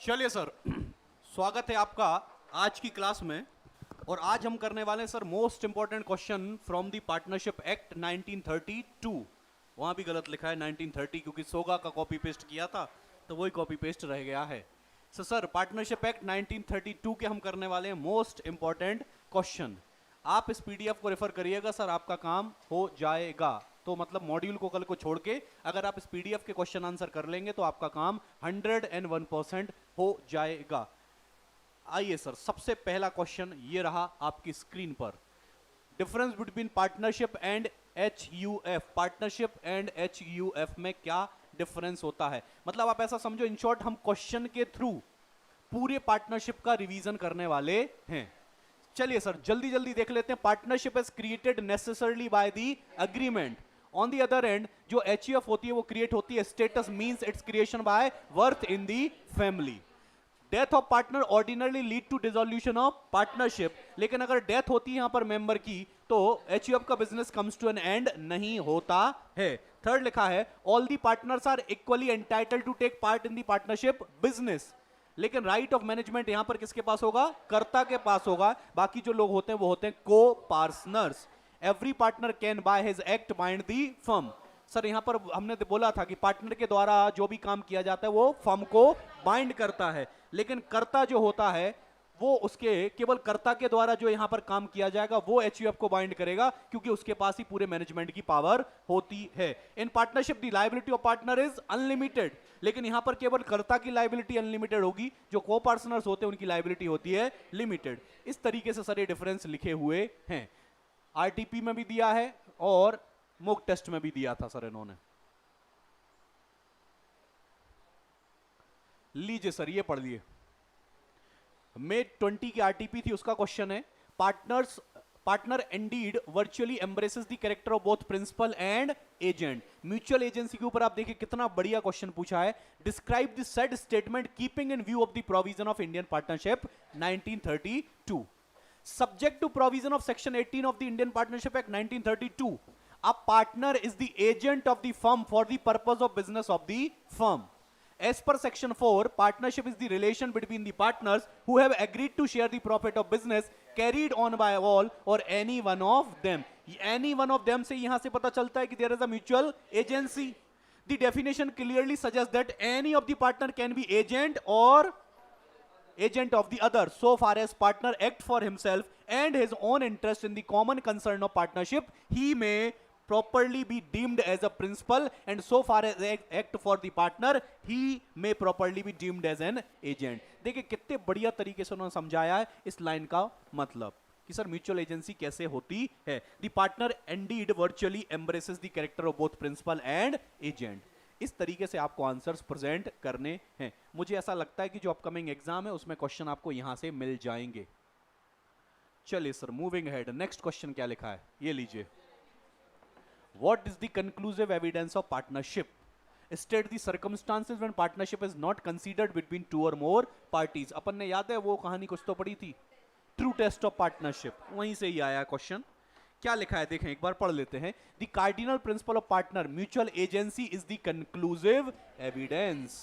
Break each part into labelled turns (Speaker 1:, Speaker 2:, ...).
Speaker 1: चलिए सर, स्वागत है आपका आज की क्लास में। और आज हम करने वाले हैं sir most important question from the partnership act 1932। वहां भी गलत लिखा है 1930 क्योंकि सोगा का कॉपी पेस्ट किया था तो वही कॉपी पेस्ट रह गया है। सर पार्टनरशिप एक्ट 1932 के हम करने वाले हैं मोस्ट इंपॉर्टेंट क्वेश्चन। आप इस पीडीएफ को रेफर करिएगा सर, आपका काम हो जाएगा। तो मतलब मॉड्यूल को कल को छोड़ के अगर आप इस पीडीएफ के क्वेश्चन आंसर कर लेंगे तो आपका काम 101% हो जाएगा। आइए सर, सबसे पहला क्वेश्चन ये रहा आपकी स्क्रीन पर। Difference between partnership and HUF. Partnership and HUF में क्या डिफरेंस होता है? मतलब आप ऐसा समझो, इन शॉर्ट हम क्वेश्चन के थ्रू पूरे पार्टनरशिप का रिवीजन करने वाले हैं। चलिए सर जल्दी जल्दी देख लेते हैं। Partnership is created necessarily by the agreement. On the other end जो एचयूएफ होती है वो क्रिएट होती है status means its creation by birth in the family. Death of partner ordinarily lead to dissolution of partnership. लेकिन अगर death होती है यहां पर मेंबर की तो एचयूएफ का business comes to an end नहीं होता है। थर्ड लिखा है all the partners are equally entitled to take part in the partnership business. लेकिन राइट ऑफ मैनेजमेंट यहां पर किसके पास होगा? कर्ता के पास होगा। बाकी जो लोग होते हैं वो होते हैं को partners. Every partner can by his act bind the firm. Sir यहां पर हमने बोला था कि पार्टनर के द्वारा जो भी काम किया जाता है वो फर्म को बाइंड करता है, लेकिन कर्ता जो होता है वो उसके केवल कर्ता के द्वारा जो यहां पर काम किया जाएगा वो एचयूएफ को बाइंड करेगा, क्योंकि उसके पास ही पूरे मैनेजमेंट की पावर होती है। In partnership the liability of partner is unlimited. लेकिन यहां पर केवल कर्ता की लायबिलिटी अनलिमिटेड होगी, जो को पार्टनर्स होते हैं उनकी लायबिलिटी होती है लिमिटेड। इस तरीके से सर ये डिफरेंस लिखे हुए हैं। आरटीपी में भी दिया है और मोक टेस्ट में भी दिया था सर इन्होंने। लीजिए सर ये पढ़ लिए। मे 20 की आरटीपी थी, उसका क्वेश्चन है partner indeed virtually embraces the character of both principal and agent. Mutual agency के ऊपर आप देखिए कितना बढ़िया क्वेश्चन पूछा है। Describe the said statement keeping in view of the provision of Indian partnership 1932। Subject to provision of section 18 of the Indian Partnership Act 1932, a partner is the agent of the firm for the purpose of business of the firm. As per section 4, partnership is the relation between the partners who have agreed to share the profit of business carried on by all or any one of them. Any one of them से यहां से पता चलता है कि there is a mutual agency. The definition clearly suggests that any of the partner can be agent or agent of the other so far as partner act for himself and his own interest in the common concern of partnership, he may properly be deemed as a principal, and so far as act for the partner he may properly be deemed as an agent. देखिए कितने बढ़िया तरीके से उन्होंने समझाया है इस line का मतलब कि सर म्यूचुअल एजेंसी कैसे होती है। The partner indeed virtually embraces the character of both principal and agent. इस तरीके से आपको आंसर्स प्रेजेंट करने हैं। मुझे ऐसा लगता है कि जो अपकमिंग एग्जाम है उसमें क्वेश्चन आपको यहां से मिल जाएंगे। चलिए sir moving head, next question क्या लिखा है ये लीजिए। What is the conclusive evidence of partnership? State the circumstances when partnership is not considered between two or more parties. अपन ने याद है वो कहानी कुछ तो पढ़ी थी, ट्रू टेस्ट ऑफ पार्टनरशिप, वहीं से ही आया क्वेश्चन। क्या लिखा है देखें एक बार पढ़ लेते हैं। The cardinal principle of partner mutual agency is the conclusive evidence.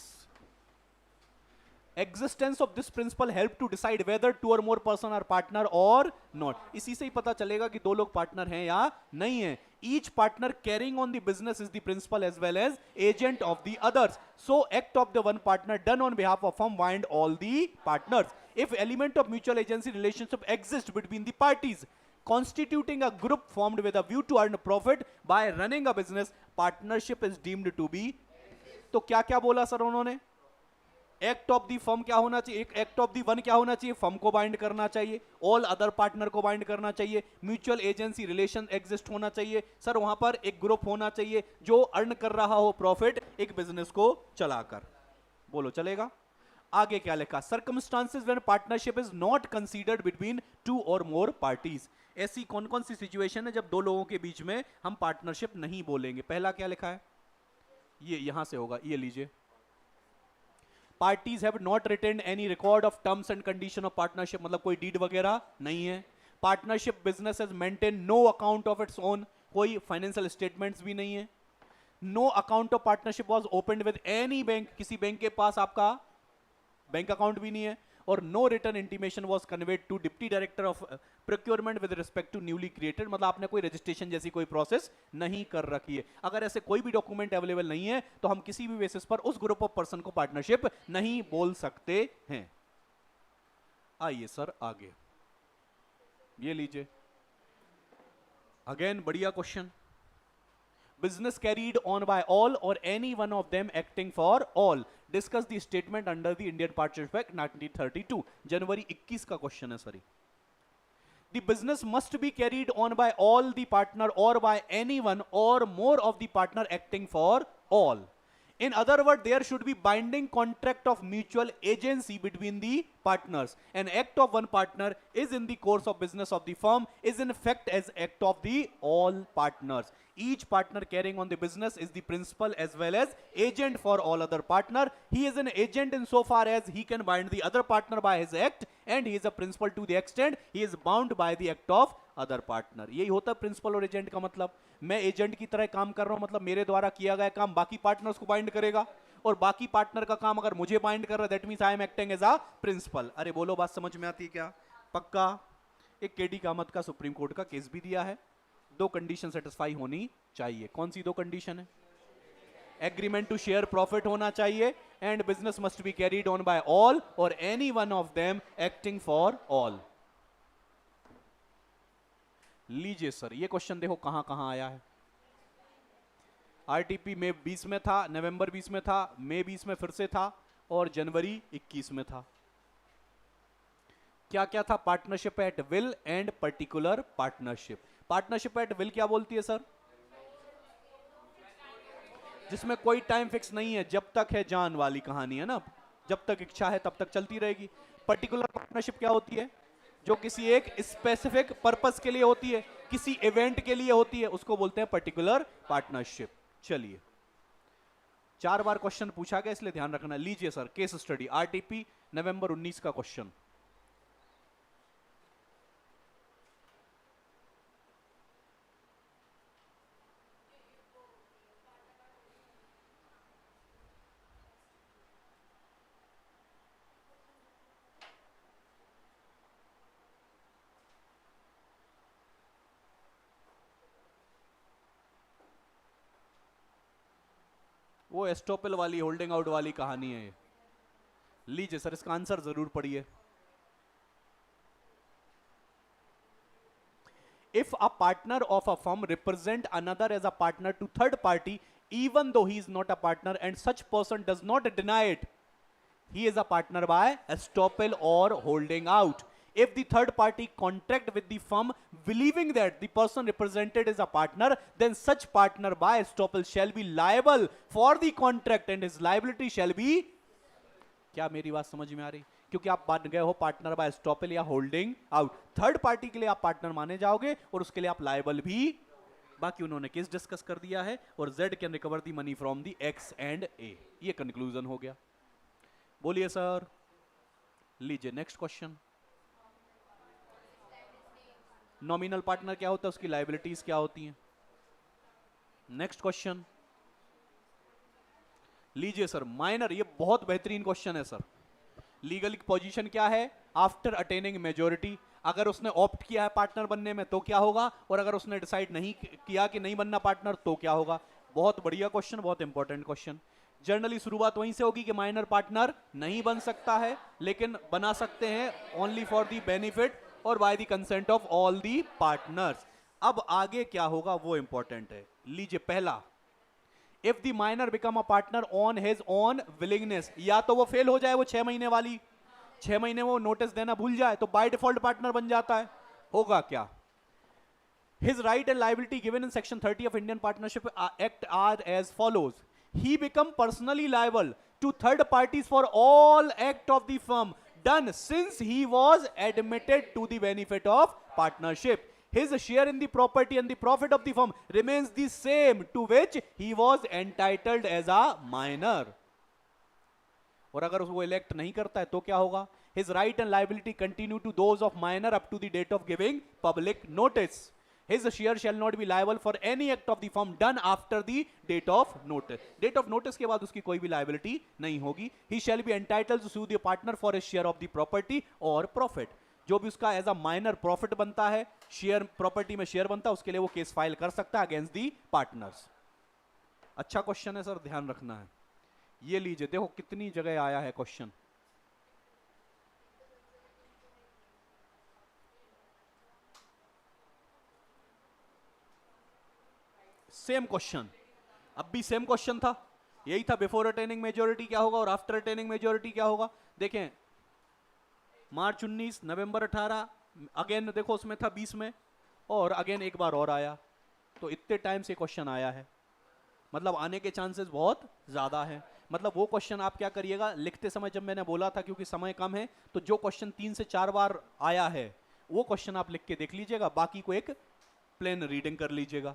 Speaker 1: Existence of this principle help to decide whether two or more person are partner or not. इसी से ही पता चलेगा कि दो लोग पार्टनर हैं या नहीं है। Each partner carrying on the business is the principal as well as agent of the others, so act of the one partner done on behalf of firm bind all the partners. If element of mutual agency relationship exist between the parties constituting a group formed with a view to earn profit by running a business, partnership is deemed to be। तो क्या क्या बोला sir उन्होंने? Act of the firm क्या होना चाहिए? Act of the one क्या होना चाहिए? फर्म को बाइंड करना चाहिए, ऑल अदर पार्टनर को बाइंड करना चाहिए, म्यूचुअल एजेंसी रिलेशन एग्जिस्ट होना चाहिए। सर वहां पर एक ग्रुप होना चाहिए जो अर्न कर रहा हो प्रॉफिट एक बिजनेस को चलाकर। बोलो चलेगा? आगे क्या लिखा? Circumstances when partnership is not considered between two or more parties. ऐसी कौन कौन सी सिचुएशन है जब दो लोगों के बीच में हम पार्टनरशिप नहीं बोलेंगे? पहला क्या लिखा है? ये यहां से होगा, ये लीजिए। Parties have not written any record of terms and condition of partnership, मतलब कोई डीड वगैरह नहीं है। Partnership business has maintain no account of its own, कोई फाइनेंशियल स्टेटमेंट्स भी नहीं है। No account of partnership was opened with any bank, किसी बैंक के पास आपका बैंक अकाउंट भी नहीं है, और no return intimation was conveyed to deputy director of procurement with respect to newly created, मतलब आपने कोई रजिस्ट्रेशन जैसी कोई प्रोसेस नहीं कर रखी है। अगर ऐसे कोई भी डॉक्यूमेंट अवेलेबल नहीं है तो हम किसी भी बेसिस पर उस ग्रुप ऑफ पर्सन को पार्टनरशिप नहीं बोल सकते हैं। आइए सर आगे, ये लीजिए अगेन बढ़िया question. Business carried on by all or any one of them acting for all. Discuss the statement under the Indian Partnership Act 1932. जनवरी 21 का क्वेश्चन है sorry. The business must be carried on by all the partner or by anyone or more of the partner acting for all. In other words, there should be binding contract of mutual agency between the partners. An act of one partner is in the course of business of the firm is in effect as act of the all partners. Each partner carrying on the business is the principal as well as agent for all other partner. He is an agent in so far as he can bind the other partner by his act, and he is a principal to the extent he is bound by the act of other partner. यही होता है principal और agent का मतलब। मैं agent की तरह काम कर रहा हूं, मतलब मेरे द्वारा किया गया काम बाकी पार्टनर्स को बाइंड करेगा, और बाकी पार्टनर का काम अगर मुझे बाइंड कर रहा है that means I am acting as a principal. अरे बोलो बात समझ में आती है क्या? पक्का। एक केडी कामत का सुप्रीम कोर्ट का केस भी दिया है। दो कंडीशन सेटिस्फाई होनी चाहिए। कौन सी दो कंडीशन है? एग्रीमेंट टू शेयर प्रॉफिट होना चाहिए, and business must be carried on by all और any one of them acting for all. लीजिए सर ये क्वेश्चन देखो कहां कहां आया है। आरटीपी में 20 में था, नवंबर 20 में था, मई 20 में फिर से था, और जनवरी 21 में था। क्या क्या था? Partnership at will and particular partnership. Partnership at will क्या बोलती है सर? जिसमें कोई टाइम फिक्स नहीं है, जब तक है जान वाली कहानी है ना, जब तक इच्छा है तब तक चलती रहेगी। पर्टिकुलर पार्टनरशिप क्या होती है? जो किसी एक स्पेसिफिक पर्पस के लिए होती है, किसी इवेंट के लिए होती है, उसको बोलते हैं पर्टिकुलर पार्टनरशिप। चलिए 4 बार क्वेश्चन पूछा गया इसलिए ध्यान रखना। लीजिए सर केस स्टडी आरटीपी नवंबर 19 का क्वेश्चन। वो एस्टोपेल वाली होल्डिंग आउट वाली कहानी है। लीजिए सर इसका आंसर जरूर पढ़िए। If a partner of a firm represent another as a partner to third party, even though he is not a partner and such person does not deny it, he is a partner by estoppel or holding out. If the third party contract with the firm believing that the person represented is a partner, then such partner by estoppel shall be liable for the contract and his liability shall be। क्या मेरी बात समझ में आ रही? क्योंकि आप बन गए हो पार्टनर बाय एस्टॉपेल या होल्डिंग आउट, थर्ड पार्टी के लिए आप पार्टनर माने जाओगे और उसके लिए आप लायबल भी। बाकी उन्होंने केस डिस्कस कर दिया है, और Z can recover the money from the X and A। ये कंक्लूजन हो गया। बोलिए सर। लीजिए नेक्स्ट क्वेश्चन। नॉमिनल पार्टनर क्या होता है, उसकी लायबिलिटीज क्या होती हैं? नेक्स्ट क्वेश्चन लीजिए सर। माइनर, ये बहुत बेहतरीन क्वेश्चन है सर। लीगल पोजीशन क्या है आफ्टर अटेनिंग मेजोरिटी? अगर उसने ऑप्ट किया है पार्टनर बनने में तो क्या होगा, और अगर उसने डिसाइड नहीं किया कि नहीं बनना पार्टनर तो क्या होगा? बहुत बढ़िया क्वेश्चन, बहुत इंपॉर्टेंट क्वेश्चन। जनरली शुरुआत वहीं से होगी कि माइनर पार्टनर नहीं बन सकता है, लेकिन बना सकते हैं ओनली फॉर द बेनिफिट और by the consent of all the partners. अब आगे क्या होगा वो इंपॉर्टेंट है। लीजिए पहला, if the minor become a partner on his own willingness, या तो वो फेल हो जाए, वो 6 महीने वाली 6 महीने वो नोटिस देना भूल जाए तो बाय डिफॉल्ट पार्टनर बन जाता है। होगा क्या? His right and liability given in section 30 of Indian partnership act are as follows. He become personally liable to third parties for all act of the firm done since he was admitted to the benefit of partnership. His share in the property and the profit of the firm remains the same to which he was entitled as a minor. और अगर वो elect नहीं करता है तो क्या होगा? His right and liability continue to those of minor up to the date of giving public notice. His share shall not be liable for any act of the firm done after the date of notice. Date of notice के बाद उसकी कोई भी liability नहीं होगी. He shall be entitled to sue the partner for his share of the property or profit. जो भी उसका एज अ माइनर प्रॉफिट बनता है, शेयर प्रॉपर्टी में शेयर बनता है, उसके लिए वो केस फाइल कर सकता है अगेंस्ट दी पार्टनर्स. अच्छा क्वेश्चन है सर, ध्यान रखना है. ये लीजिए, देखो कितनी जगह आया है क्वेश्चन. सेम क्वेश्चन, अब भी सेम क्वेश्चन था. यही था, बिफोर अटेनिंग मेजोरिटी क्या होगा और आफ्टर अटेनिंग मेजोरिटी क्या होगा. देखें, मार्च 19, नवंबर 18, अगेन देखो उसमें था 20 में, और अगेन एक बार और आया. तो इतने टाइम से क्वेश्चन आया है, मतलब आने के चांसेस बहुत ज्यादा है. मतलब वो क्वेश्चन आप क्या करिएगा, लिखते समय जब मैंने बोला था क्योंकि समय कम है, तो जो क्वेश्चन 3 से 4 बार आया है वो क्वेश्चन आप लिख के देख लीजिएगा, बाकी को एक प्लेन रीडिंग कर लीजिएगा.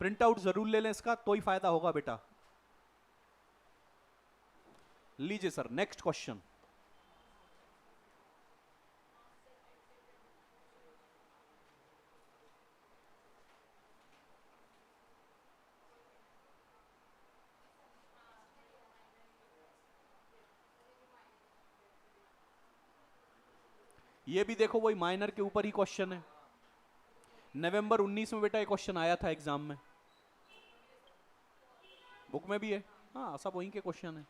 Speaker 1: प्रिंट आउट जरूर ले लें इसका, तो ही फायदा होगा बेटा. लीजिए सर, नेक्स्ट क्वेश्चन. ये भी देखो वही माइनर के ऊपर ही क्वेश्चन है. नवंबर 19 में बेटा ये क्वेश्चन आया था एग्जाम में, बुक में भी है. हाँ, सब वहीं के क्वेश्चन है.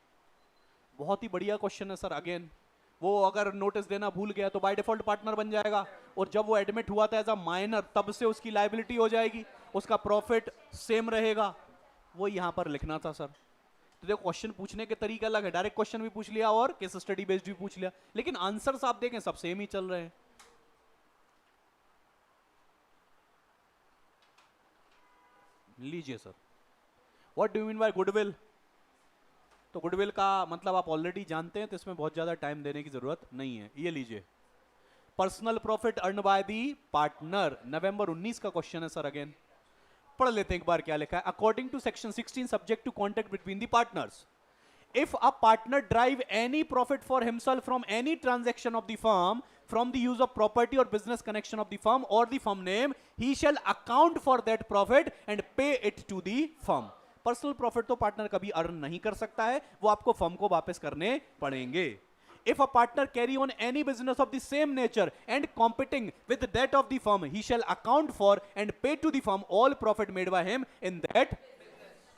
Speaker 1: बहुत ही बढ़िया क्वेश्चन है सर. अगेन वो अगर नोटिस देना भूल गया तो बाय डिफॉल्ट पार्टनर बन जाएगा, और जब वो एडमिट हुआ था एज अ माइनर, तब से उसकी लायबिलिटी हो जाएगी, उसका प्रॉफिट सेम रहेगा. वो यहां पर लिखना था सर. तो देखो, क्वेश्चन पूछने के तरीके अलग है. डायरेक्ट क्वेश्चन भी पूछ लिया और केस स्टडी बेस्ड भी पूछ लिया, लेकिन आंसर्स आप देखें सब सेम ही चल रहे हैं. लीजिए sir, what do you mean by goodwill. तो गुडविल का मतलब आप ऑलरेडी जानते हैं, तो इसमें बहुत ज्यादा टाइम देने की जरूरत नहीं है. ये लीजिए, personal profit earn by the partner. November 19 का क्वेश्चन है सर. अगेन पढ़ लेते हैं एक बार क्या लिखा है. According to section 16, subject to contract between the partners, if a partner derive any profit for himself from any transaction of the firm, from the use of property or business connection of the firm or the firm name, he shall account for that profit and pay it to the firm. Personal profit तो partner कभी earn नहीं कर सकता है, वो आपको firm को वापस करने पड़ेंगे. If a partner carry on any business of the same nature and competing with that of the firm, he shall account for and pay to the firm all profit made by him in that.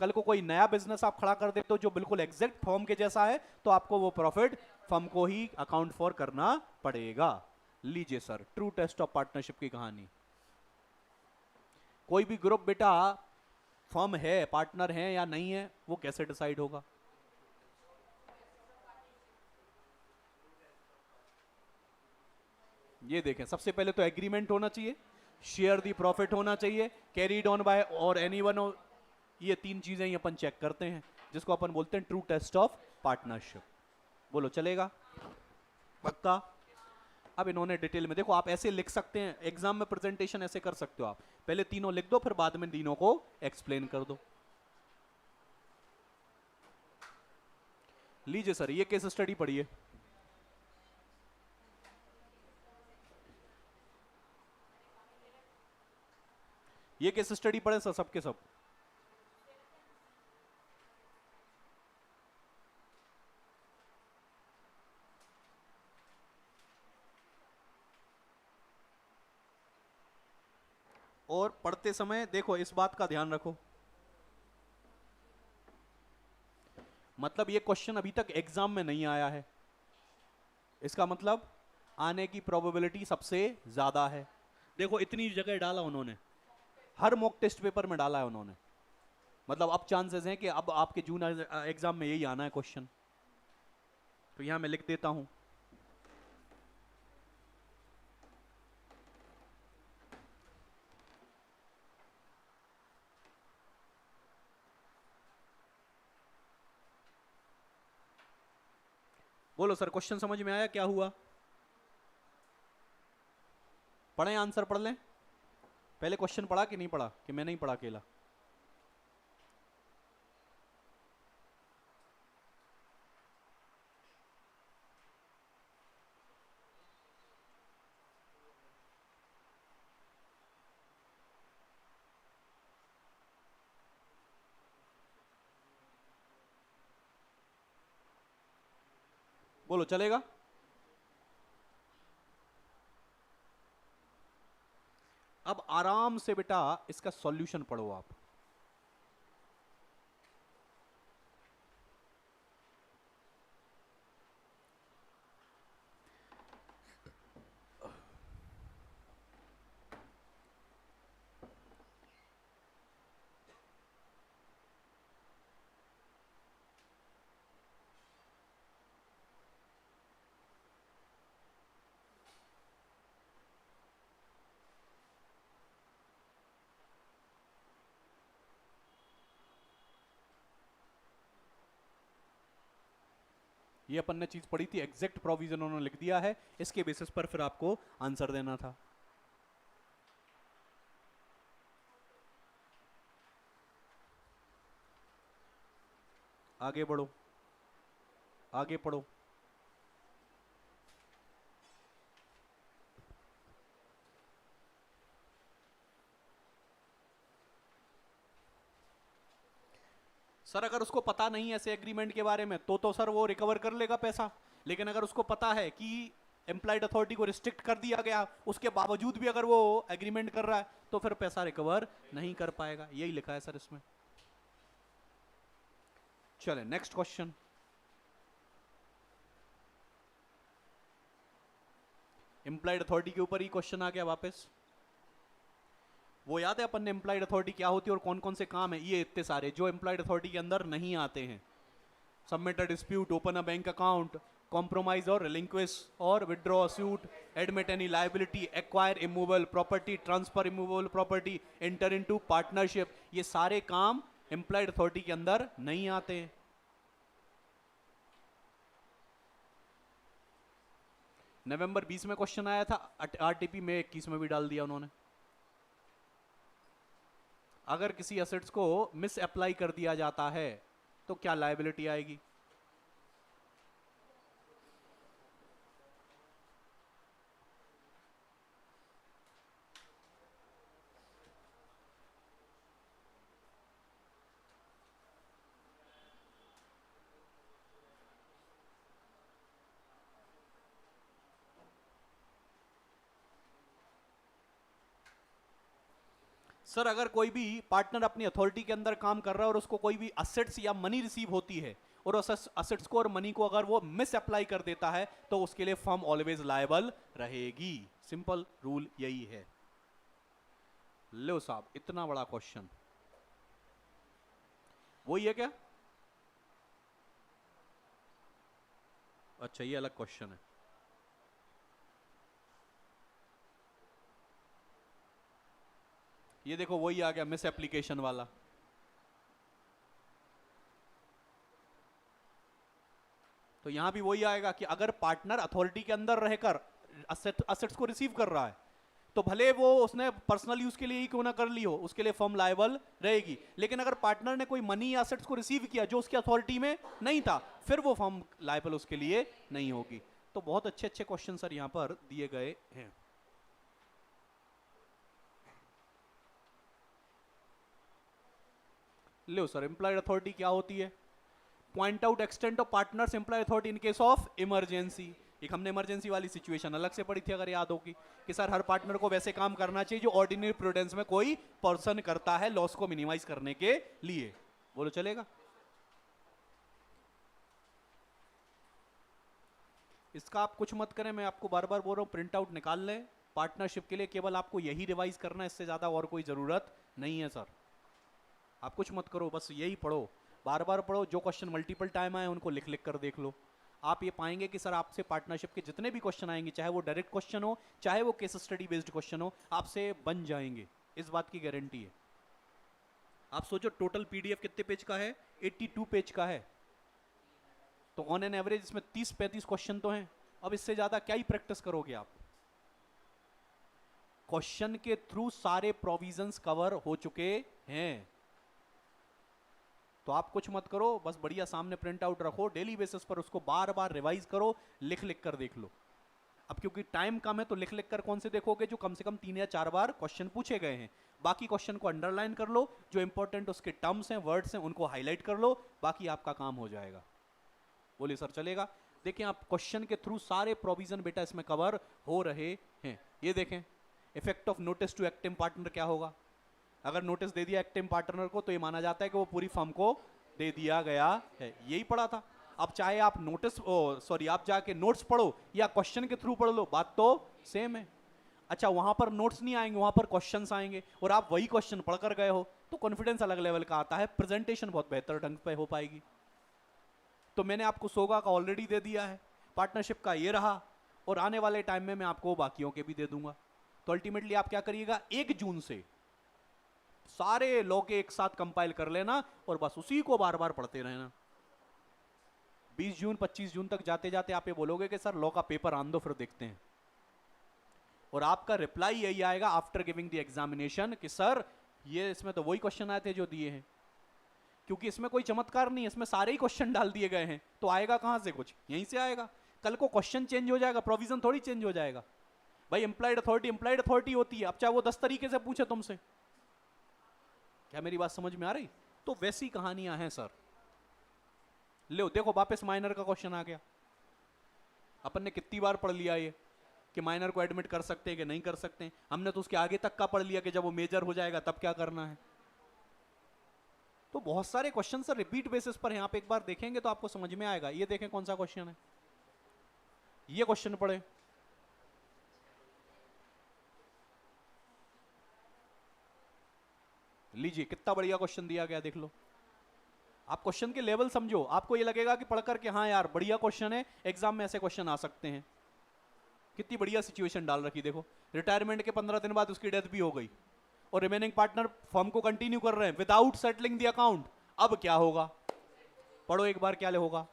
Speaker 1: कल को कोई नया business आप खड़ा कर देते हो जो बिल्कुल एग्जैक्ट फर्म के जैसा है, तो आपको वो प्रॉफिट फर्म को ही अकाउंट फॉर करना पड़ेगा. लीजिए sir, true test of partnership की कहानी. कोई भी ग्रुप बेटा फर्म है, पार्टनर है या नहीं है, वो कैसे डिसाइड होगा. ये देखें, सबसे पहले तो एग्रीमेंट होना चाहिए, शेयर दी प्रॉफिट होना चाहिए, कैरीड ऑन बाय और एनीवन. ये 3 चीजें ही अपन चेक करते हैं, जिसको अपन बोलते हैं ट्रू टेस्ट ऑफ पार्टनरशिप. बोलो चलेगा, पक्का. अब इन्होंने डिटेल में देखो, आप ऐसे लिख सकते हैं, एग्जाम में प्रेजेंटेशन ऐसे कर सकते हो आप, पहले तीनों लिख दो, फिर बाद में तीनों को एक्सप्लेन कर दो. लीजिए सर, ये केस स्टडी पढ़िए. ये केस स्टडी पढ़े सर, सबके सब. और पढ़ते समय देखो इस बात का ध्यान रखो, मतलब ये क्वेश्चन अभी तक एग्जाम में नहीं आया है, इसका मतलब आने की प्रोबेबिलिटी सबसे ज्यादा है. देखो इतनी जगह डाला उन्होंने, हर मॉक टेस्ट पेपर में डाला है उन्होंने, मतलब अब चांसेस हैं कि अब आपके जून एग्जाम में यही आना है क्वेश्चन. तो यहां मैं लिख देता हूं, बोलो सर क्वेश्चन समझ में आया, क्या हुआ. पढ़ें, आंसर पढ़ लें. पहले क्वेश्चन पढ़ा कि नहीं पढ़ा, कि मैं नहीं पढ़ा अकेला. बोलो चलेगा? अब आराम से बेटा इसका सॉल्यूशन पढ़ो आप। ये अपन ने चीज पढ़ी थी, एग्जैक्ट प्रोविजन उन्होंने लिख दिया है, इसके बेसिस पर फिर आपको आंसर देना था। आगे बढ़ो, आगे पढ़ो। सर अगर उसको पता नहीं ऐसे एग्रीमेंट के बारे में तो सर वो रिकवर कर लेगा पैसा, लेकिन अगर उसको पता है कि एम्प्लॉयड अथॉरिटी को रिस्ट्रिक्ट कर दिया गया, उसके बावजूद भी अगर वो एग्रीमेंट कर रहा है तो फिर पैसा रिकवर नहीं कर पाएगा। यही लिखा है सर इसमें। चले नेक्स्ट क्वेश्चन। एम्प्लॉयड अथॉरिटी के ऊपर ही क्वेश्चन आ गया वापस। वो याद है अपन ने एम्प्लॉयड अथॉरिटी क्या होती है और कौन कौन से काम है, ये इतने सारे जो एम्प्लॉयड अथॉरिटी के अंदर नहीं आते हैं। Submit a dispute, open a bank account, compromise और रिलिंक्विश और withdraw suit, admit any liability, acquire immovable property, transfer immovable property, enter into partnership, ये सारे काम एम्प्लॉयड अथॉरिटी के अंदर नहीं आते हैं। नवंबर 20 में क्वेश्चन आया था, आरटीपी में 21 में भी डाल दिया उन्होंने। अगर किसी एसेट्स को मिस अप्लाई कर दिया जाता है तो क्या लायबिलिटी आएगी? सर अगर कोई भी पार्टनर अपनी अथॉरिटी के अंदर काम कर रहा है और उसको कोई भी असेट्स या मनी रिसीव होती है और उस असेट्स को और मनी को अगर वो मिस अप्लाई कर देता है तो उसके लिए फर्म ऑलवेज लायबल रहेगी। सिंपल रूल यही है। लो साहब, इतना बड़ा क्वेश्चन वही है क्या? अच्छा ये अलग क्वेश्चन है। ये देखो वही आ गया मिस एप्लीकेशन वाला। तो यहां भी वही आएगा कि अगर पार्टनर अथॉरिटी के अंदर रहकर असेट्स को रिसीव कर रहा है तो भले वो उसने पर्सनल यूज के लिए ही क्यों ना कर ली हो, उसके लिए फर्म लायबल रहेगी। लेकिन अगर पार्टनर ने कोई मनी या असेट्स को रिसीव किया जो उसकी अथॉरिटी में नहीं था, फिर वो फर्म लायबल उसके लिए नहीं होगी। तो बहुत अच्छे अच्छे क्वेश्चन सर यहां पर दिए गए हैं। लो सर, एम्प्लॉयड अथॉरिटी क्या होती है? Point out extent of partners employ authority in case of emergency. एक हमने इमरजेंसी वाली सिचुएशन अलग से पढ़ी थी अगर याद होगी, कि सर हर पार्टनर को वैसे काम करना चाहिए जो ऑर्डिनरी प्रूडेंस में कोई पर्सन करता है लॉस को मिनिमाइज करने के लिए। बोलो चलेगा? इसका आप कुछ मत करें, मैं आपको बार बार बोल रहा हूं प्रिंट आउट निकाल लें। पार्टनरशिप के लिए केवल आपको यही रिवाइज करना है, इससे ज्यादा और कोई जरूरत नहीं है सर। आप कुछ मत करो, बस यही पढ़ो, बार बार पढ़ो। जो क्वेश्चन मल्टीपल टाइम आए उनको लिख लिख कर देख लो। आप ये पाएंगे कि सर आपसे पार्टनरशिप के जितने भी क्वेश्चन आएंगे, चाहे वो डायरेक्ट क्वेश्चन हो चाहे वो केस स्टडी बेस्ड क्वेश्चन हो, आपसे बन जाएंगे, इस बात की गारंटी है। आप सोचो टोटल पीडीएफ कितने पेज का है? 82 पेज का है। तो ऑन एन एवरेज इसमें 30-35 क्वेश्चन तो हैं। अब इससे ज्यादा क्या ही प्रैक्टिस करोगे आप? क्वेश्चन के थ्रू सारे प्रोविजंस कवर हो चुके हैं। तो आप कुछ मत करो, बस बढ़िया सामने प्रिंट आउट रखो, डेली बेसिस पर उसको बार बार रिवाइज करो, लिख लिख कर देख लो। अब क्योंकि टाइम कम है तो लिख लिख कर कौन से देखोगे? जो कम से कम 3 या 4 बार क्वेश्चन पूछे गए हैं। बाकी क्वेश्चन को अंडरलाइन कर लो, जो इंपॉर्टेंट उसके टर्म्स हैं वर्ड्स हैं उनको हाईलाइट कर लो, बाकी आपका काम हो जाएगा। बोलिए सर चलेगा? देखिए आप क्वेश्चन के थ्रू सारे प्रोविजन बेटा इसमें कवर हो रहे हैं। ये देखें, effect of notice to acting partner क्या होगा। अगर नोटिस दे दिया एक्टिंग पार्टनर को तो ये माना जाता है कि वो पूरी फर्म को दे दिया गया है, यही पढ़ा था। अब चाहे आप नोटिस सॉरी आप जाके नोट्स पढ़ो या क्वेश्चन के थ्रू पढ़ लो, बात तो सेम है। अच्छा वहां पर नोट्स नहीं आएंगे, वहां पर क्वेश्चंस आएंगे और आप वही क्वेश्चन पढ़कर गए हो तो कॉन्फिडेंस अलग लेवल का आता है, प्रेजेंटेशन बहुत बेहतर ढंग पे हो पाएगी। तो मैंने आपको सोगा का ऑलरेडी दे दिया है, पार्टनरशिप का ये रहा, और आने वाले टाइम में मैं आपको बाकियों के भी दे दूंगा। तो अल्टीमेटली आप क्या करिएगा, 1 जून से सारे लॉ के एक साथ कंपाइल कर लेना और बस उसी को बार बार पढ़ते रहना। 20 जून 25 जून तक जाते जाते आप ये बोलोगे कि सर लॉ का पेपर आन दो फिर देखते हैं, और आपका रिप्लाई यही आएगा आफ्टर गिविंग द एग्जामिनेशन कि सर ये इसमें तो वही क्वेश्चन आए थे जो दिए हैं। क्योंकि इसमें कोई चमत्कार नहीं है, इसमें सारे ही क्वेश्चन डाल दिए गए हैं, तो आएगा कहां से, कुछ यहीं से आएगा। कल को क्वेश्चन चेंज हो जाएगा, प्रोविजन थोड़ी चेंज हो जाएगा। भाई इंप्लाइड अथॉरिटी होती है, अब चाहे वो 10 तरीके से पूछे तुमसे। क्या मेरी बात समझ में आ रही? तो वैसी कहानियां हैं सर। लो देखो वापस माइनर का क्वेश्चन आ गया। अपन ने कितनी बार पढ़ लिया ये कि माइनर को एडमिट कर सकते हैं कि नहीं कर सकते हैं। हमने तो उसके आगे तक का पढ़ लिया कि जब वो मेजर हो जाएगा तब क्या करना है। तो बहुत सारे क्वेश्चन सर रिपीट बेसिस पर यहाँ पे एक बार देखेंगे तो आपको समझ में आएगा। ये देखें कौन सा क्वेश्चन है, ये क्वेश्चन पढ़े। लीजिए कितना बढ़िया क्वेश्चन दिया गया, देख लो। आप क्वेश्चन के लेवल समझो, आपको ये लगेगा कि पढ़कर के हाँ यार बढ़िया क्वेश्चन है, एग्जाम में ऐसे क्वेश्चन आ सकते हैं। कितनी बढ़िया सिचुएशन डाल रखी देखो। रिटायरमेंट के 15 दिन बाद उसकी डेथ भी हो गई और रिमेनिंग पार्टनर फर्म को कंटिन्यू कर रहे हैं विदाउट सेटलिंग द अकाउंट। अब क्या होगा, पढ़ो एक बार क्या होगा।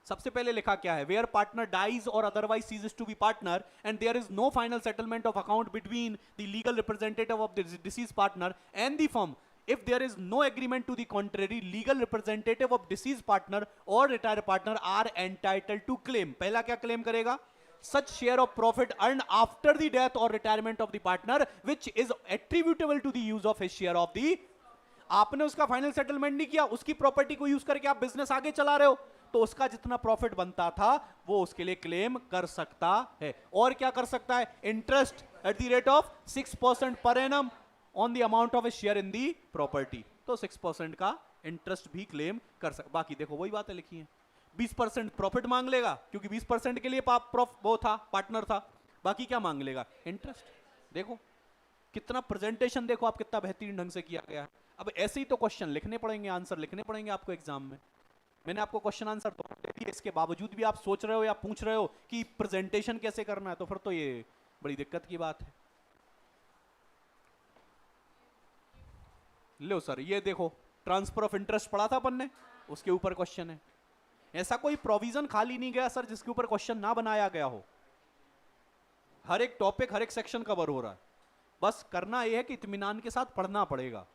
Speaker 1: सबसे पहले लिखा क्या है, where partner dies or otherwise ceases to be partner and there is no final settlement of account between the legal representative of the deceased partner and the firm, if there is no agreement to the contrary, legal representative of deceased partner or retired partner are entitled to claim। पहला क्या claim करेगा, such share of profit earned after the death or retirement of the partner which is attributable to the use of his share of the। आपने उसका final settlement नहीं किया, उसकी property को use करके आप बिजनेस आगे चला रहे हो, तो उसका जितना प्रॉफिट बनता था वो उसके लिए क्लेम कर सकता है। और क्या कर सकता है, interest at the rate of 6% per annum on the amount of A share in the property, तो 6% का इंटरेस्ट भी क्लेम कर सकता। बाकी देखो वही बातें लिखी हैं। 20% प्रॉफिट मांग लेगा क्योंकि 20% के लिए वो था, पार्टनर था। बाकी क्या मांग लेगा, इंटरेस्ट। देखो कितना प्रेजेंटेशन, देखो आप कितना बेहतरीन ढंग से किया गया है। अब ऐसे ही तो क्वेश्चन लिखने पड़ेंगे, आंसर लिखने पड़ेंगे आपको एग्जाम में। मैंने आपको क्वेश्चन आंसर तो दे दिए, इसके बावजूद भी आप सोच रहे हो या पूछ रहे हो कि प्रेजेंटेशन कैसे करना है, तो फिर तो ये बड़ी दिक्कत की बात है। लो सर ये देखो, ट्रांसफर ऑफ इंटरेस्ट पढ़ा था अपन ने, उसके ऊपर क्वेश्चन है। ऐसा कोई प्रोविजन खाली नहीं गया सर जिसके ऊपर क्वेश्चन ना बनाया गया हो। हर एक टॉपिक हर एक सेक्शन कवर हो रहा है, बस करना यह है कि इत्मीनान के साथ पढ़ना पड़ेगा।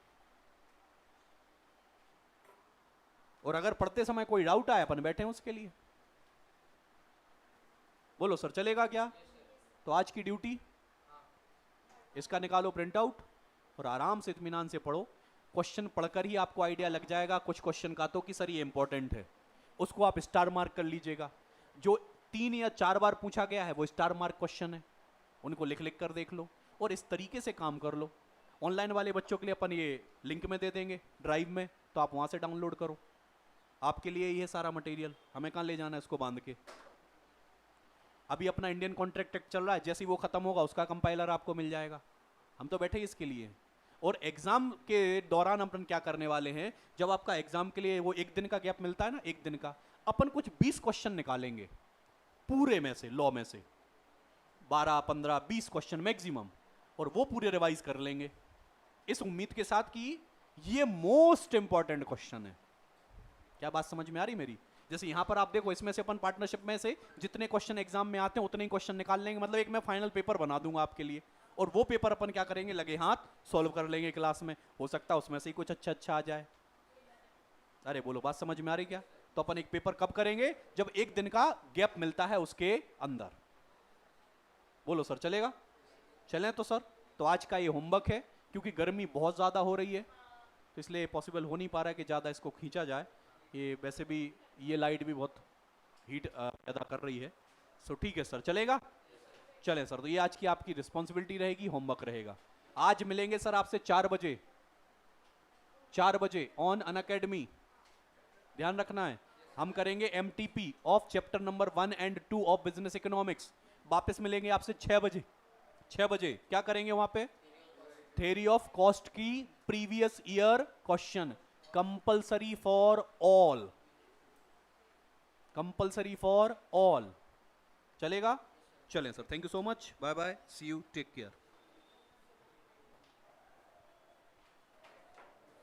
Speaker 1: और अगर पढ़ते समय कोई डाउट आए अपन बैठे हैं उसके लिए। बोलो सर चलेगा क्या? तो आज की ड्यूटी इसका निकालो प्रिंट आउट और आराम से इत्मीनान से पढ़ो। क्वेश्चन पढ़कर ही आपको आइडिया लग जाएगा कुछ क्वेश्चन का तो कि सर ये इंपॉर्टेंट है, उसको आप स्टार मार्क कर लीजिएगा। जो 3 या 4 बार पूछा गया है वो स्टार मार्क क्वेश्चन है, उनको लिख लिख कर देख लो और इस तरीके से काम कर लो। ऑनलाइन वाले बच्चों के लिए अपन ये लिंक में दे देंगे ड्राइव में, तो आप वहां से डाउनलोड करो। आपके लिए ये सारा मटेरियल, हमें कहाँ ले जाना है इसको बांध के। अभी अपना इंडियन कॉन्ट्रैक्ट एक्ट चल रहा है, जैसे ही वो खत्म होगा उसका कंपाइलर आपको मिल जाएगा। हम तो बैठे ही इसके लिए। और एग्जाम के दौरान अपन क्या करने वाले हैं, जब आपका एग्जाम के लिए वो 1 दिन का गैप मिलता है ना, 1 दिन का, अपन कुछ 20 क्वेश्चन निकालेंगे पूरे में से, लॉ में से 12, 15, 20 क्वेश्चन मैक्सिमम, और वो पूरे रिवाइज कर लेंगे इस उम्मीद के साथ कि ये मोस्ट इंपॉर्टेंट क्वेश्चन है। क्या बात समझ में आ रही मेरी? जैसे यहां पर आप देखो, इसमें से अपन पार्टनरशिप में से जितने क्वेश्चन एग्जाम में आते हैं उतने ही क्वेश्चन निकाल लेंगे। मतलब एक मैं फाइनल पेपर बना दूंगा आपके लिए, और वो पेपर अपन क्या करेंगे, लगे हाथ सॉल्व कर लेंगे क्लास में। हो सकता है उसमें से ही कुछ अच्छा आ जाए। अरे बोलो बात समझ में आ रही क्या? तो अपन एक पेपर कब करेंगे, जब 1 दिन का गैप मिलता है उसके अंदर। बोलो सर, चलेगा? चलें तो सर, तो आज का ये होमवर्क है, क्योंकि गर्मी बहुत ज़्यादा हो रही है तो इसलिए पॉसिबल हो नहीं पा रहा है कि ज़्यादा इसको खींचा जाए। ये वैसे भी ये लाइट भी बहुत हीट पैदा कर रही है। सो ठीक है सर, चलेगा? चलें सर, तो ये आज की आपकी रिस्पॉन्सिबिलिटी रहेगी, होमवर्क रहेगा। आज मिलेंगे सर आपसे 4 बजे, 4 बजे ऑन अनअकैडमी। ध्यान रखना है, हम करेंगे MTP of chapter number 1 and 2 of business economics. वापस मिलेंगे आपसे 6 बजे। 6 बजे क्या करेंगे वहां पे? थ्योरी ऑफ कॉस्ट की previous year question, compulsory for all, compulsory for all. चलेगा? चलें sir, thank you so much, bye bye, see you, take care.